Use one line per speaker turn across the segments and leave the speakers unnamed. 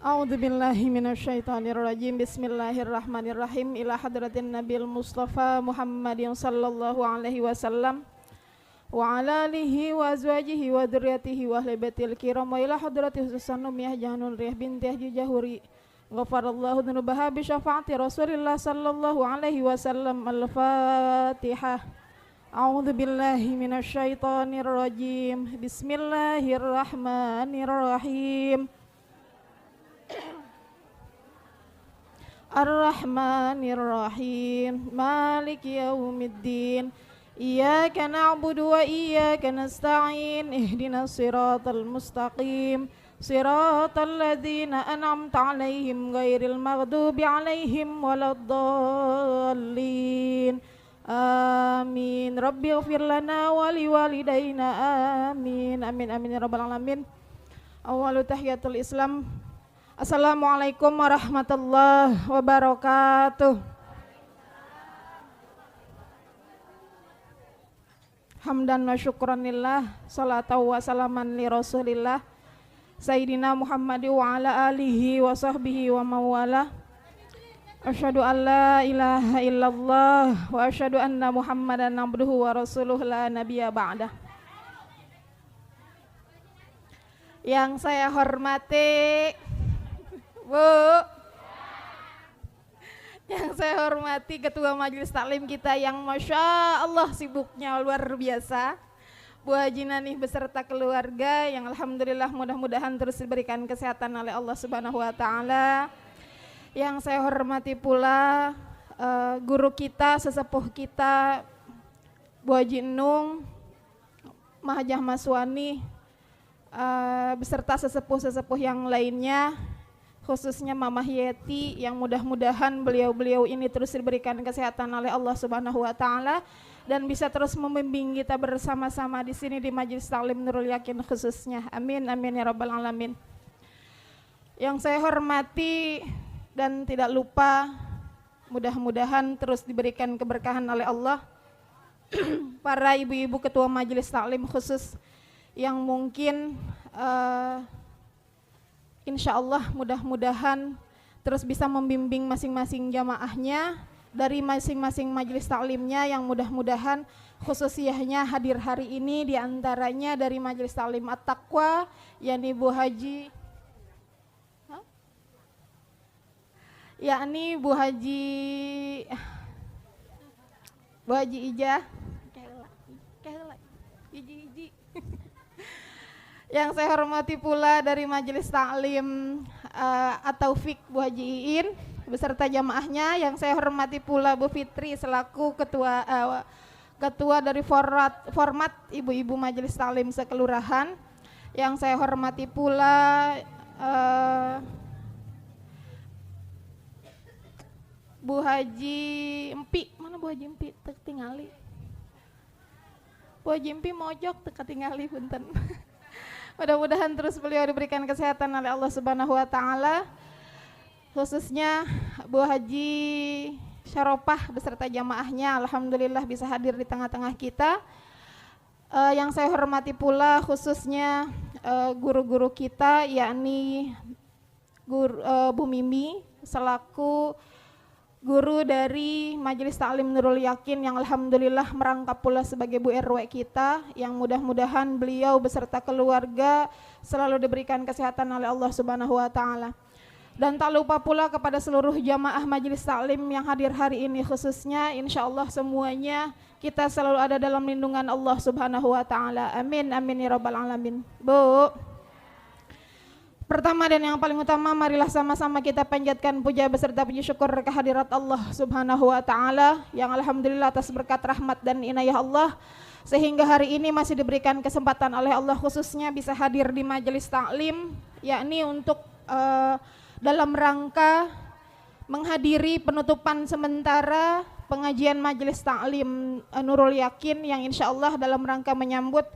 A'udzu billahi minasyaitonir rajim. Bismillahirrahmanirrahim. Ila hadratin Nabil Mustafa Muhammadin sallallahu alaihi wasallam wa ala alihi wa azwajihi wa dzurriyyatihi wa ahli baitil kiram wa ila hadrati Husain Ummiyah Janun Riyah binti Haji Jahuri ghafarallahu dzunubaha bi syafaati Rasulillah sallallahu alaihi wasallam. Al-Fatihah. A'udzu billahi minasyaitonir rajim. Bismillahirrahmanirrahim. Ar-Rahmanir-Rahim. Maliki yaumiddin. Iyyaka na'budu wa iyyaka nasta'in. Ihdinas siratal mustaqim. Siratal ladzina an'amta 'alaihim ghairil maghdubi 'alaihim waladdallin. Amin. Rabbighfir lana wa liwalidayna. Amin. Amin amin ya rabbal alamin. Awwalu tahiyatul Islam. Assalamualaikum warahmatullahi wabarakatuh. Hamdan wa syukranillah, salatu wa salaman li rasulillah Sayyidina Muhammad wa ala alihi wa sahbihi wa mawala. Asyhadu an la ilaha illallah wa asyhadu anna Muhammadan abduhu wa rasuluh la nabiyya ba'dah. Yang saya hormati Bu, yang saya hormati Ketua Majelis Taklim kita yang Masya Allah sibuknya luar biasa, Bu Haji Nanih beserta keluarga yang Alhamdulillah mudah-mudahan terus diberikan kesehatan oleh Allah Subhanahu wa Ta'ala. Yang saya hormati pula guru kita, sesepuh kita Bu Haji Enung, Mahajah Maswani, beserta sesepuh-sesepuh yang lainnya, khususnya Mamah Yeti yang mudah-mudahan beliau-beliau ini terus diberikan kesehatan oleh Allah Subhanahu wa Ta'ala dan bisa terus membimbing kita bersama-sama di sini di Majelis Taklim Nurul Yakin khususnya. Amin amin ya rabbal alamin. Yang saya hormati dan tidak lupa, mudah-mudahan terus diberikan keberkahan oleh Allah para ibu-ibu ketua Majelis Taklim khusus yang mungkin insya Allah mudah-mudahan terus bisa membimbing masing-masing jamaahnya dari masing-masing majelis taklimnya yang mudah-mudahan khususiyahnya hadir hari ini diantaranya dari Majelis Taklim At-Taqwa yakni Bu Haji Bu Haji Ijah Yang saya hormati pula dari Majelis Taklim At-Taufik Bu Haji Iin beserta jamaahnya. Yang saya hormati pula Bu Fitri selaku ketua dari format ibu-ibu Majelis Taklim sekelurahan. Yang saya hormati pula Bu Haji Empi. Mana Bu Haji Empi? Tingali. Bu Haji Empi mojok tingali punten. Mudah-mudahan terus beliau diberikan kesehatan oleh Allah Subhanahu wa Ta'ala. Khususnya Bu Haji Syarofah beserta jamaahnya Alhamdulillah bisa hadir di tengah-tengah kita. Yang saya hormati pula khususnya guru-guru kita yakni Bu Mimi selaku guru dari Majelis Taklim Nurul Yakin yang Alhamdulillah merangkap pula sebagai Bu RW kita, yang mudah-mudahan beliau beserta keluarga selalu diberikan kesehatan oleh Allah Subhanahu wa Ta'ala. Dan tak lupa pula kepada seluruh jamaah Majelis Taklim yang hadir hari ini khususnya, insya Allah semuanya kita selalu ada dalam lindungan Allah Subhanahu wa Ta'ala. Amin amin ya rabbal alamin. Bu, pertama dan yang paling utama, marilah sama-sama kita panjatkan puja beserta puji syukur kehadirat Allah Subhanahu wa Ta'ala yang Alhamdulillah atas berkat rahmat dan inayah Allah sehingga hari ini masih diberikan kesempatan oleh Allah khususnya bisa hadir di Majelis Taklim, yakni untuk dalam rangka menghadiri penutupan sementara pengajian Majelis Taklim Nurul Yakin yang insya Allah dalam rangka menyambut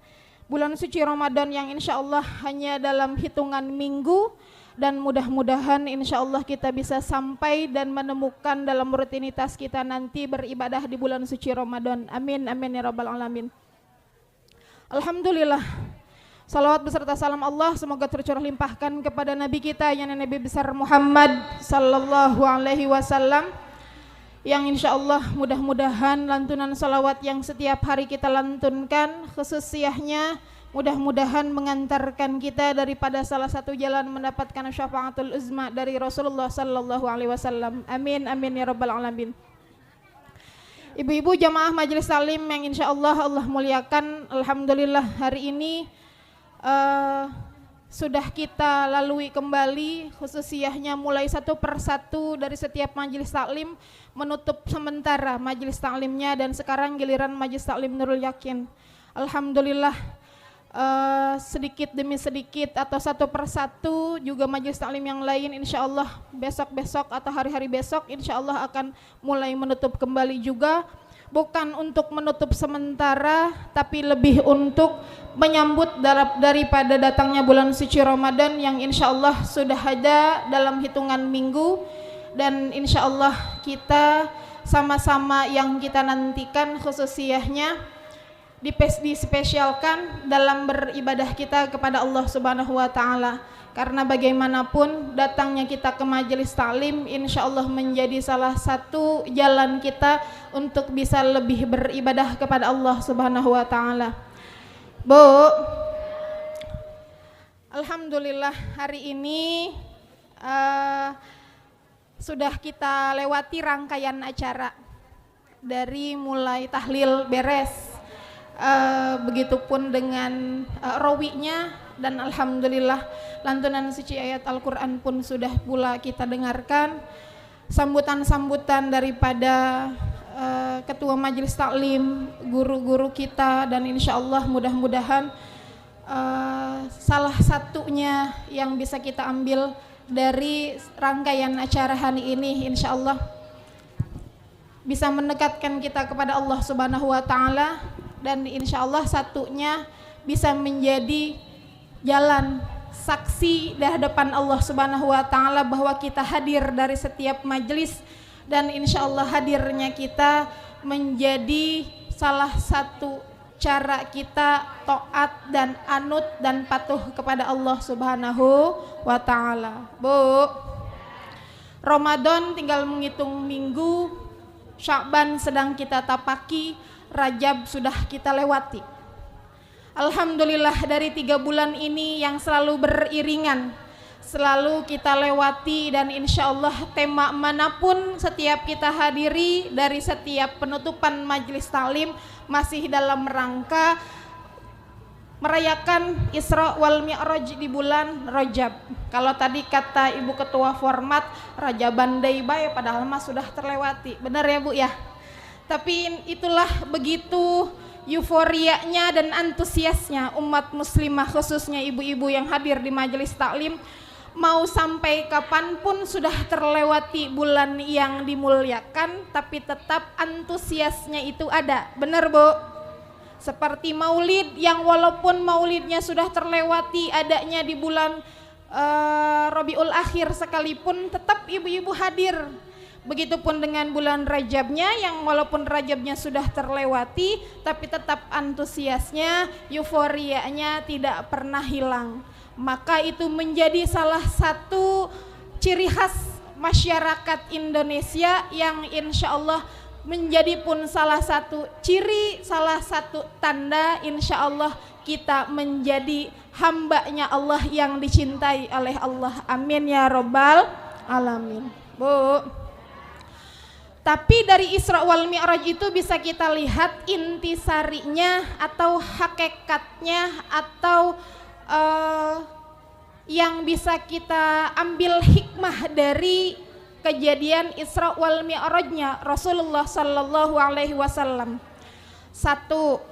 bulan suci Ramadan yang insya Allah hanya dalam hitungan minggu, dan mudah-mudahan insya Allah kita bisa sampai dan menemukan dalam rutinitas kita nanti beribadah di bulan suci Ramadan. Amin amin ya rabbal alamin. Alhamdulillah Salawat beserta salam Allah semoga tercurah limpahkan kepada Nabi kita yang Nabi besar Muhammad sallallahu alaihi wasallam, yang insya Allah mudah-mudahan lantunan salawat yang setiap hari kita lantunkan khususiyahnya mudah-mudahan mengantarkan kita daripada salah satu jalan mendapatkan syafaatul uzma dari Rasulullah sallallahu alaihi wasallam. Amin amin ya rabbal alamin. Ibu-ibu jamaah majelis taklim yang insya Allah Allah muliakan, alhamdulillah hari ini sudah kita lalui kembali khususiyahnya mulai satu persatu dari setiap majelis taklim menutup sementara majelis taklimnya, dan sekarang giliran majelis taklim Nurul Yakin. Alhamdulillah sedikit demi sedikit atau satu persatu juga majelis taklim yang lain insya Allah besok-besok atau hari-hari besok insya Allah akan mulai menutup kembali juga. Bukan untuk menutup sementara, tapi lebih untuk menyambut daripada datangnya bulan suci Ramadan yang insya Allah sudah ada dalam hitungan minggu, dan insya Allah kita sama-sama yang kita nantikan khususiyahnya dispesialkan dalam beribadah kita kepada Allah Subhanahu wa Ta'ala. Karena bagaimanapun datangnya kita ke majelis taklim insya Allah menjadi salah satu jalan kita untuk bisa lebih beribadah kepada Allah Subhanahu wa Ta'ala. Bu, alhamdulillah hari ini sudah kita lewati rangkaian acara dari mulai tahlil beres, begitupun dengan rawinya, dan alhamdulillah lantunan suci ayat Al-Quran pun sudah pula kita dengarkan. Sambutan-sambutan daripada ketua majelis taklim, guru-guru kita, dan insya Allah mudah-mudahan salah satunya yang bisa kita ambil dari rangkaian acara hari ini insya Allah bisa mendekatkan kita kepada Allah Subhanahu wa Ta'ala, dan insya Allah satunya bisa menjadi jalan saksi di hadapan Allah Subhanahu wa Ta'ala bahwa kita hadir dari setiap majelis, dan insya Allah hadirnya kita menjadi salah satu cara kita taat dan anut dan patuh kepada Allah Subhanahu wa Ta'ala. Bu, Ramadan tinggal menghitung minggu, Sya'ban sedang kita tapaki, Rajab sudah kita lewati. Alhamdulillah dari 3 bulan ini yang selalu beriringan, selalu kita lewati, dan insya Allah tema manapun setiap kita hadiri dari setiap penutupan majelis taklim masih dalam rangka merayakan Isra wal Mi'raj di bulan Rajab. Kalau tadi kata Ibu Ketua Format Rajaban Day Bay, padahal mah sudah terlewati, benar ya Bu ya? Tapi itulah begitu euforianya dan antusiasnya umat muslimah khususnya ibu-ibu yang hadir di majelis taklim. Mau sampai kapanpun sudah terlewati bulan yang dimuliakan, tapi tetap antusiasnya itu ada, benar Bu? Seperti maulid yang walaupun maulidnya sudah terlewati adanya di bulan Rabiul Akhir sekalipun tetap ibu-ibu hadir. Begitupun dengan bulan Rajabnya yang walaupun Rajabnya sudah terlewati tapi tetap antusiasnya, euforianya tidak pernah hilang. Maka itu menjadi salah satu ciri khas masyarakat Indonesia yang insya Allah menjadi pun salah satu ciri, salah satu tanda insya Allah kita menjadi hambanya Allah yang dicintai oleh Allah. Amin ya robbal alamin. Bu, tapi dari Isra wal Mi'raj itu bisa kita lihat intisarinya atau hakikatnya atau yang bisa kita ambil hikmah dari kejadian Isra wal Mi'rajnya Rasulullah sallallahu alaihi wasallam. Satu,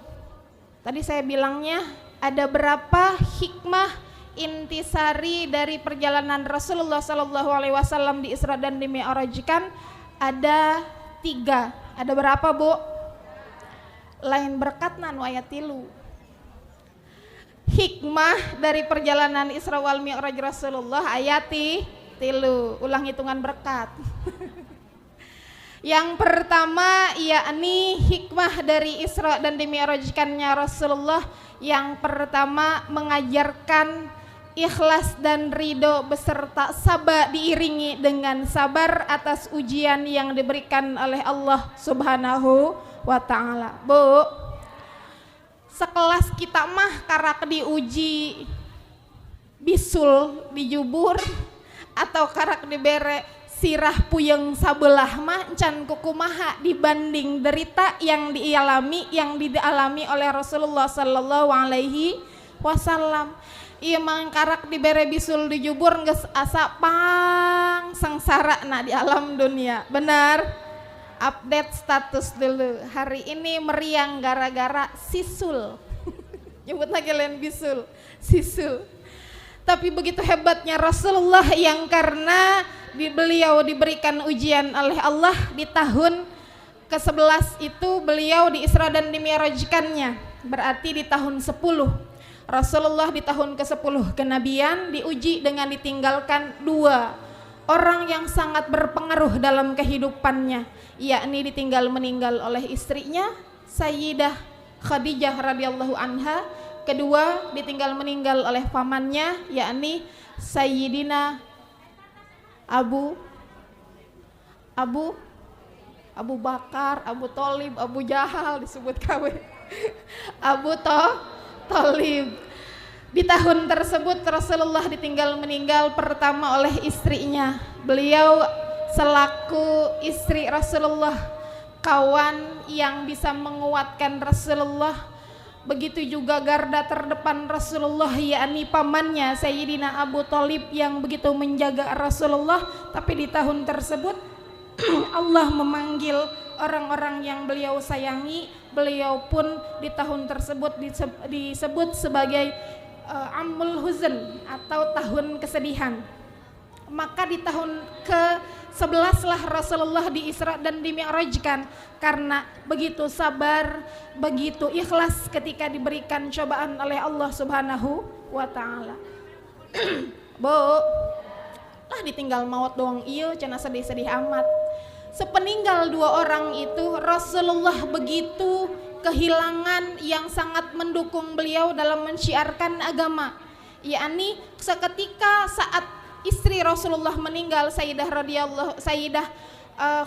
tadi saya bilangnya ada berapa hikmah intisari dari perjalanan Rasulullah sallallahu alaihi wasallam di Isra dan di Mi'rajkan? Ada 3. Ada berapa Bu? Lain berkat nan ayat 3. Hikmah dari perjalanan Isra wal Mi'raj Rasulullah ayat 3. Ulang hitungan berkat. Yang pertama yakni hikmah dari Isra dan Dimi'rajkannya Rasulullah. Yang pertama mengajarkan ikhlas dan ridho beserta sabar, diiringi dengan sabar atas ujian yang diberikan oleh Allah Subhanahu wa ta'ala. Bu, sekelas kita mah karak diuji bisul dijubur atau karak dibere sirah puyeng sabelah mah can kukumaha dibanding derita yang dialami oleh Rasulullah sallallahu alaihi wasallam. Ieu mah karak dibere bisul dijubur geus asa pang sangsara na di alam dunia. Benar? Update status dulu. Hari ini meriang gara-gara sisul. Nyebut lagi lain bisul, sisul. Tapi begitu hebatnya Rasulullah yang karena beliau diberikan ujian oleh Allah di tahun ke-11 itu beliau di Isra dan Dimi'rajkannya, berarti di tahun 10. Rasulullah di tahun ke-10 kenabian diuji dengan ditinggalkan 2 orang yang sangat berpengaruh dalam kehidupannya, yakni ditinggal meninggal oleh istrinya Sayyidah Khadijah radhiyallahu anha, kedua ditinggal meninggal oleh pamannya yakni Sayyidina Abu Bakar, Abu Thalib, Abu Jahal disebut KW. Abu Thalib. Di tahun tersebut Rasulullah ditinggal meninggal pertama oleh istrinya. Beliau selaku istri Rasulullah, kawan yang bisa menguatkan Rasulullah. Begitu juga garda terdepan Rasulullah yakni pamannya Sayyidina Abu Thalib yang begitu menjaga Rasulullah. Tapi di tahun tersebut Allah memanggil orang-orang yang beliau sayangi. Beliau pun di tahun tersebut disebut sebagai Amul Huzn atau tahun kesedihan. Maka di tahun ke-11 lah Rasulullah di Isra dan Dimi'rajkan karena begitu sabar, begitu ikhlas ketika diberikan cobaan oleh Allah Subhanahu wa ta'ala. Bu, lah ditinggal maut doang iya cenah sedih-sedih amat. Sepeninggal 2 orang itu Rasulullah begitu kehilangan yang sangat mendukung beliau dalam mensyiarkan agama, yakni seketika saat istri Rasulullah meninggal, Sayyidah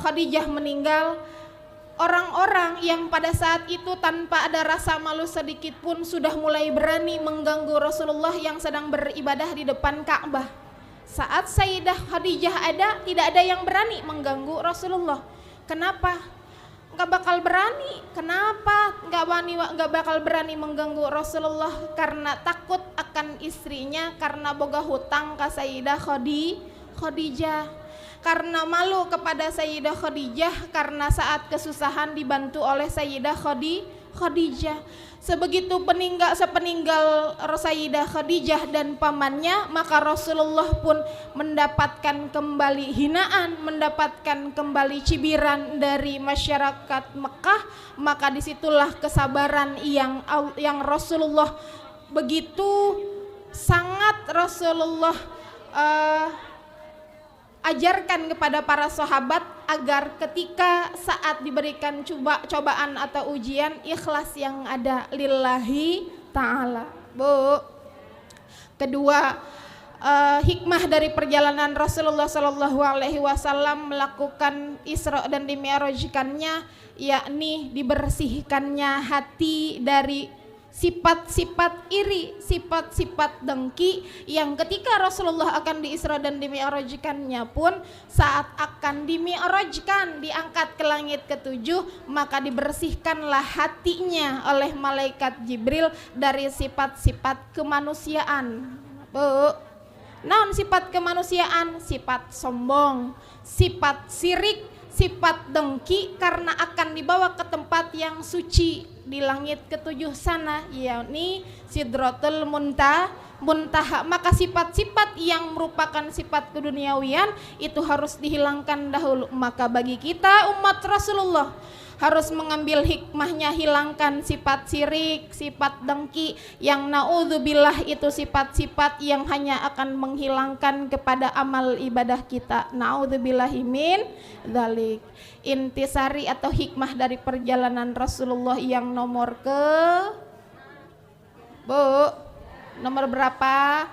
Khadijah meninggal, orang-orang yang pada saat itu tanpa ada rasa malu sedikit pun sudah mulai berani mengganggu Rasulullah yang sedang beribadah di depan Ka'bah. Saat Sayyidah Khadijah ada, tidak ada yang berani mengganggu Rasulullah. Kenapa? Nggak bakal berani. Kenapa nggak bakal berani mengganggu Rasulullah? Karena takut akan istrinya, karena boga hutang ke Sayyidah Khadijah, karena malu kepada Sayyidah Khadijah karena saat kesusahan dibantu oleh Sayyidah Khadijah. Sebegitu sepeninggal Sayyidah Khadijah dan pamannya, maka Rasulullah pun mendapatkan kembali hinaan, mendapatkan kembali cibiran dari masyarakat Mekah. Maka disitulah kesabaran yang Rasulullah begitu sangat Rasulullah ajarkan kepada para sahabat agar ketika saat diberikan cobaan atau ujian, ikhlas yang ada lillahi ta'ala. Bu, kedua, hikmah dari perjalanan Rasulullah Shallallahu Alaihi Wasallam melakukan Isra dan Dimi'rajkannya, yakni dibersihkannya hati dari sifat-sifat iri, sifat-sifat dengki yang ketika Rasulullah akan diisra dan dimi'rajkannya pun saat akan dimi'rajkan, diangkat ke langit ke-7, maka dibersihkanlah hatinya oleh malaikat Jibril dari sifat-sifat kemanusiaan. Bu, naon sifat kemanusiaan? Sifat sombong, sifat sirik, sifat dengki, karena akan dibawa ke tempat yang suci di langit ketujuh sana, yakni Sidratul Muntaha. Maka sifat-sifat yang merupakan sifat keduniawian itu harus dihilangkan dahulu. Maka bagi kita umat Rasulullah harus mengambil hikmahnya, hilangkan sifat syirik, sifat dengki yang naudzubillah itu sifat-sifat yang hanya akan menghilangkan kepada amal ibadah kita. Naudzubillahi min dzalik. Intisari atau hikmah dari perjalanan Rasulullah yang nomor nomor berapa?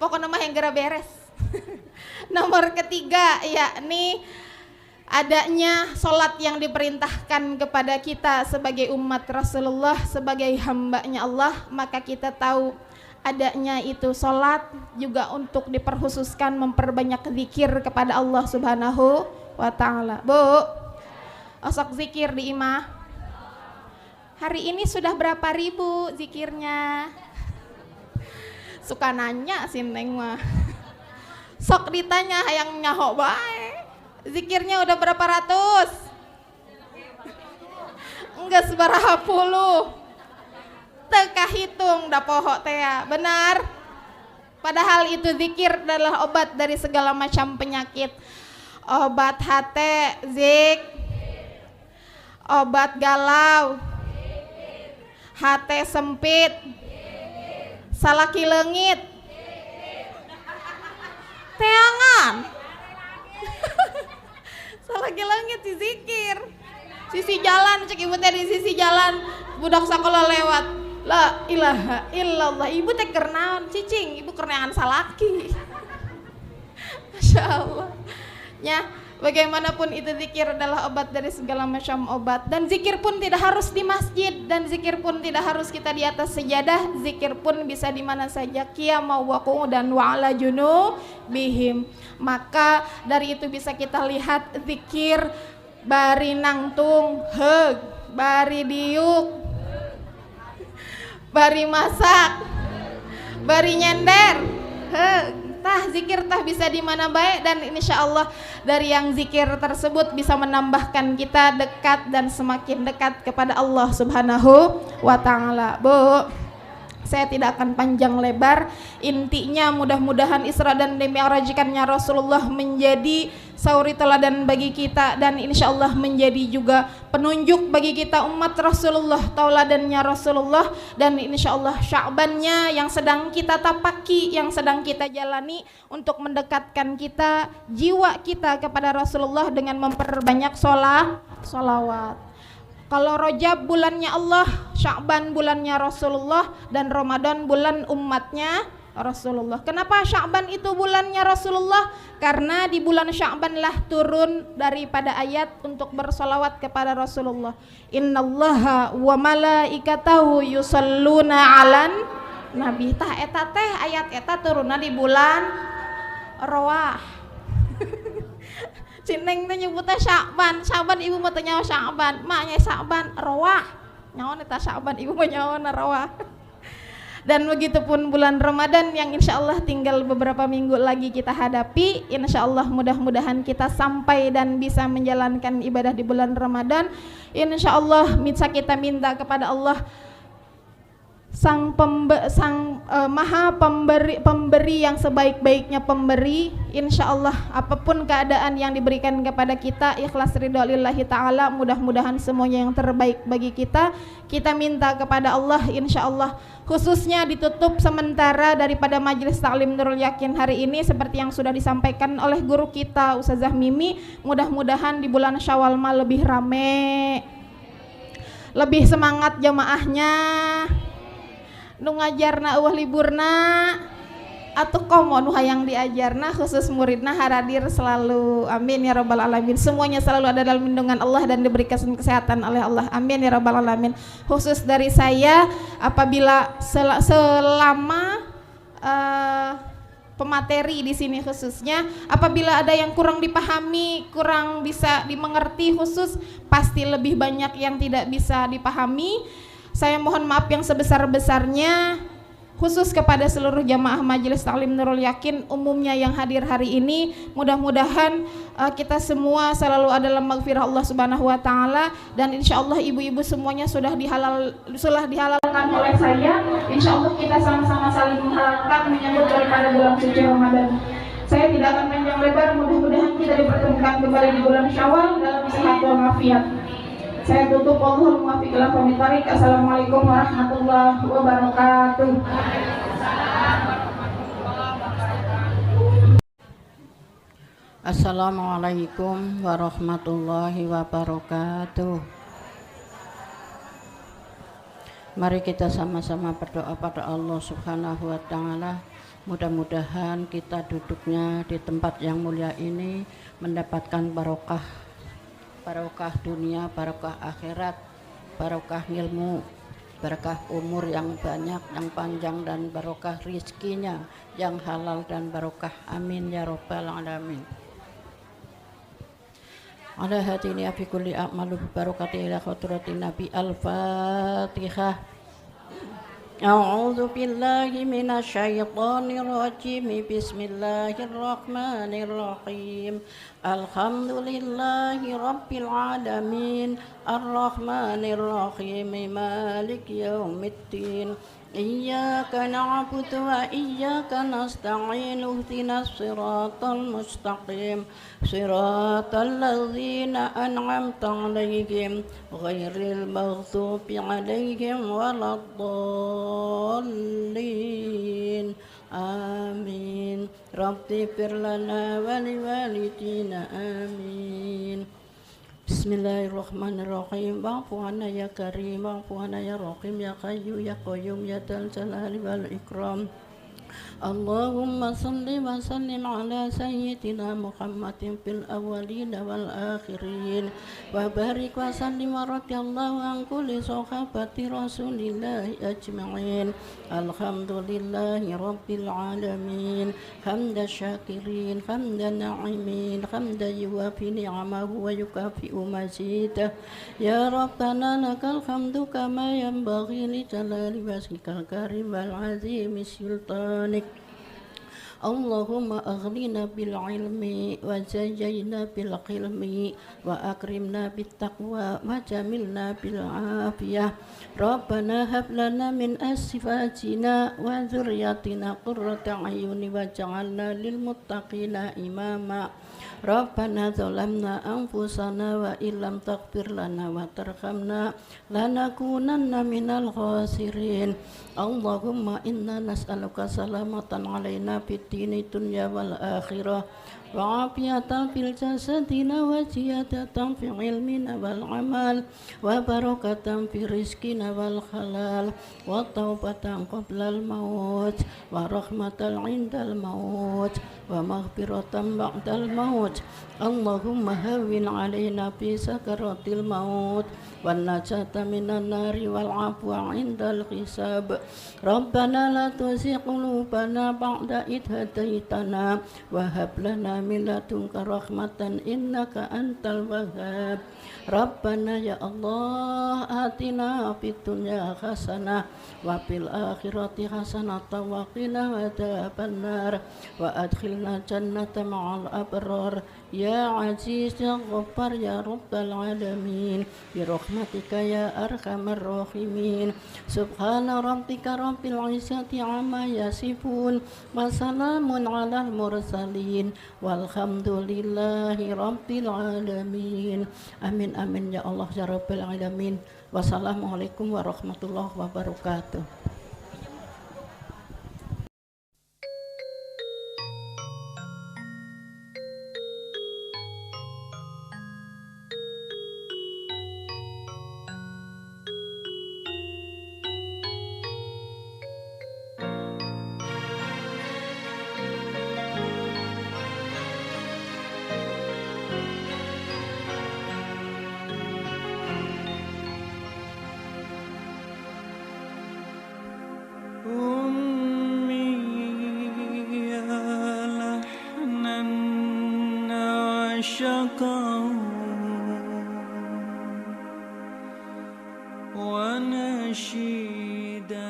Pokoknya mah yang gara beres. Nomor ketiga, yakni adanya sholat yang diperintahkan kepada kita sebagai umat Rasulullah, sebagai hambanya Allah. Maka kita tahu adanya itu sholat juga untuk diperkhususkan memperbanyak zikir kepada Allah Subhanahu wa ta'ala. Bu, osok zikir di imah. Hari ini sudah berapa ribu zikirnya? Suka nanya si Neng mah. Sok ditanya hayang nyaho bae. Zikirnya udah berapa ratus? Enggak seberapa puluh. Teka hitung dah poho teh ya. Benar? Padahal itu zikir adalah obat dari segala macam penyakit. Obat hate, obat galau, hate sempit, salaki leungit, teangan. Salaki leungit dizikir. Sisi jalan cek ibu teh di sisi jalan budak sakola lewat. La ilaha illallah. Ibu teh keur naon cicing? Ibu keur neangan salaki. Masya Allah. Ya, bagaimanapun itu zikir adalah obat dari segala macam obat. Dan zikir pun tidak harus di masjid, dan zikir pun tidak harus kita di atas sejadah. Zikir pun bisa di mana saja, qiyamah wa qu'udan wa ala junubihim. Maka dari itu bisa kita lihat zikir bari nangtung heug, bari diuk, bari masak, bari nyender heug. Tah zikir tah bisa di mana baik, dan insya Allah dari yang zikir tersebut bisa menambahkan kita dekat dan semakin dekat kepada Allah Subhanahu wa ta'ala. Bu, saya tidak akan panjang lebar. Intinya mudah-mudahan Isra dan Mi'rajkannya Rasulullah menjadi sauri teladan bagi kita, dan insya Allah menjadi juga penunjuk bagi kita umat Rasulullah, tauladannya Rasulullah. Dan insya Allah Sya'bannya yang sedang kita tapaki, yang sedang kita jalani untuk mendekatkan kita, jiwa kita kepada Rasulullah dengan memperbanyak sholawat. Kalau Rajab bulannya Allah, Sya'ban bulannya Rasulullah, dan Ramadan bulan umatnya Rasulullah. Kenapa Sya'ban itu bulannya Rasulullah? Karena di bulan Sya'ban lah turun daripada ayat untuk bersolawat kepada Rasulullah. Innallaha wa malaikatahu yusalluna 'alan nabi. Tah eta teh ayat eta turunna di bulan Rawah. Cineng teh nyebutnya Sya'ban. Sya'ban ibu mah teh nyawa Sya'ban. Maknya Sya'ban Rawah. Nyawa eta Sya'ban ibu mah nyawa Rawah. Dan begitupun bulan Ramadan yang insya Allah tinggal beberapa minggu lagi kita hadapi. Insya Allah mudah-mudahan kita sampai dan bisa menjalankan ibadah di bulan Ramadan. Insya Allah bisa kita minta kepada Allah Maha pemberi yang sebaik-baiknya pemberi. Insya Allah apapun keadaan yang diberikan kepada kita, ikhlas ridho lillahi ta'ala, mudah-mudahan semuanya yang terbaik bagi kita. Kita minta kepada Allah, insya Allah khususnya ditutup sementara daripada majelis taklim Nurul Yakin hari ini seperti yang sudah disampaikan oleh guru kita Ustazah Mimi. Mudah-mudahan di bulan Syawal mah lebih rame, lebih semangat jamaahnya, nu ngajarna eueuh liburna atuh komo nu hayang diajarna, khusus muridna haradir selalu. Amin ya rabbal alamin. Semuanya selalu ada dalam lindungan Allah dan diberikan kesehatan oleh Allah. Amin ya rabbal alamin. Khusus dari saya, apabila selama pemateri di sini khususnya, apabila ada yang kurang dipahami, kurang bisa dimengerti, khusus pasti lebih banyak yang tidak bisa dipahami. Saya mohon maaf yang sebesar-besarnya. khusus kepada seluruh jamaah Majelis Taklim Nurul Yakin umumnya yang hadir hari ini. Mudah-mudahan kita semua selalu ada dalam maghfirah Allah Subhanahu wa taala, dan insyaallah ibu-ibu semuanya sudah dihalalkan oleh saya. Insyaallah kita sama-sama saling menghalalkan menyambut daripada bulan suci Ramadan. Saya tidak akan panjang lebar, mudah-mudahan kita dipertemukan kembali di bulan Syawal dalam sehat walafiat. Saya tutup, Allahul muwaffiq ila aqwamit thoriq. Assalamualaikum warahmatullahi wabarakatuh.
Assalamualaikum warahmatullahi wabarakatuh. Mari kita sama-sama berdoa pada Allah Subhanahu wa taala. Mudah-mudahan kita duduknya di tempat yang mulia ini mendapatkan barokah dunia, barokah akhirat, barokah ilmu, barokah umur yang banyak, yang panjang, dan barokah rizkinya yang halal dan barokah. Amin ya rabbal alamin. Ala hatini fi kulli a'malu barakati ila khadratin nabi. Al-Fatihah. A'udzu billahi minasy syaithanir rajim. Bismillahirrahmanirrahim. Alhamdulillahi rabbil alamin. Arrahmanir rahim. Maliki yaumiddin. Iyyaka na'budu wa iyyaka nasta'in. Ihdinas siratal mustaqim. Siratal ladzina an'amta 'alaihim ghairil maghdubi 'alaihim waladdallin. Amin. Rabbi firlana wa liwalidina. Amin. Bismillahirrahmanirrahim. Wa'fu 'anna ya karim, wa'fu 'anna ya rahim, ya hayyu ya qayyum, ya dzal jalali wal ikram. Allahumma salli wa sallim ala sayyidina Muhammadin fil awwalin wal akhirin, wa barik wa sallim wa radiyallahu an kulli sahabati rasulillahi ajma'in. Alhamdulillahi rabbil alamin. Hamda syakirin, hamda na'imin, hamda yuwafi ni'amahu wa yukafi'u mazidah. Ya Rabbana lakal hamdu kama yanbaghi li jalali wajhikal karim wal azimi sultanik. Allahumma aghnina bil ilmi wa zayyina bil qilmi wa akrimna bit taqwa wa jamilna bil afiyah. Rabbana hab lana min azwajina wa dzurriyyatina qurrata a'yuni waj'alna lil muttaqina imama. Rabbana zalamna anfusana wa illam taghfir lana wa tarhamna lanakunanna minal khasirin. Allahumma inna nas'aluka salamatan alaina fid dini dunya wal akhirah wa afiyatan fil jasadina wa ziyadatan fi ilmina wal amal wa barakatan fi rizqina wal halal wa taubatan qabla al maut wa rahmatan indal maut wa maghfiratan ba'dal maut. Allahumma hawwin alaina fi sakaratil maut wan najata minan nari wal afwa indal hisab. Rabbana la tuzigh qulubana ba'da idh hadaitana wa hab lana min ladunka rahmatan innaka antal wahhab. Rabbana ya Allah atina fid dunya hasanah wa fil akhirati hasanah wa qina adzabannar wa adkhilna jannata ma'al abrar. Ya Aziz ya Ghaffar ya Rabbal alamin bi rahmatika ya arhamar rahimin. Subhana rabbika rabbil izzati amma yasifun wa salamun alal mursalin walhamdulillahi rabbil alamin. Amin amin ya Allah ya Rabbal alamin. Wassalamualaikum warahmatullahi wabarakatuh.
ونشيدا